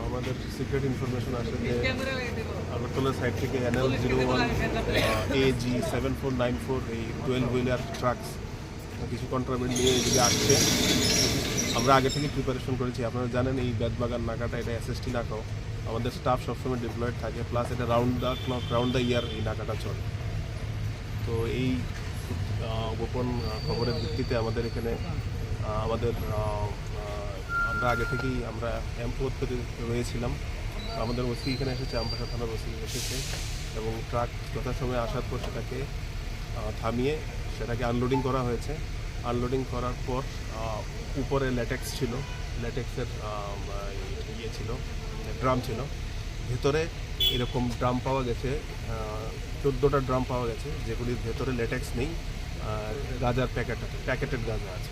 আমাদের secret information আসে যে আগরতলা সাইড থেকে NL01 AG 7494 এই 12 হুইলার ট্রাকস কিছু কন্ট্রাব্যান্ড নিয়ে এদিকে আসছে। আমরা আগে থেকে প্রিপারেশন করেছি। আপনারা জানেন এই বেতবাগান নাকাটা এটা SST নাকাও, আমাদের স্টাফ সবসময় ডিপ্লয়েড থাকে, প্লাস এটা round the clock round the year এই নাকাটা চলে। তো এই গোপন খবরের ভিত্তিতে আমাদের এখানে আমরা আগে থেকেই আমরা এমপোতে রয়েছিলাম। আমাদের ওসি এখানে এসেছে, আমবাসা থানার ওসি এসেছে এবং ট্রাক যথাসময়ে আসার পর সেটাকে থামিয়ে সেটাকে আনলোডিং করা হয়েছে। আনলোডিং করার পর উপরে ল্যাটেক্স ছিল, ল্যাটেক্সের ছিল, ড্রাম ছিল। ভেতরে এরকম ড্রাম পাওয়া গেছে, 14টা ড্রাম পাওয়া গেছে, যেগুলির ভেতরে ল্যাটেক্স নেই, গাঁজার প্যাকেটেড গাঁজা আছে।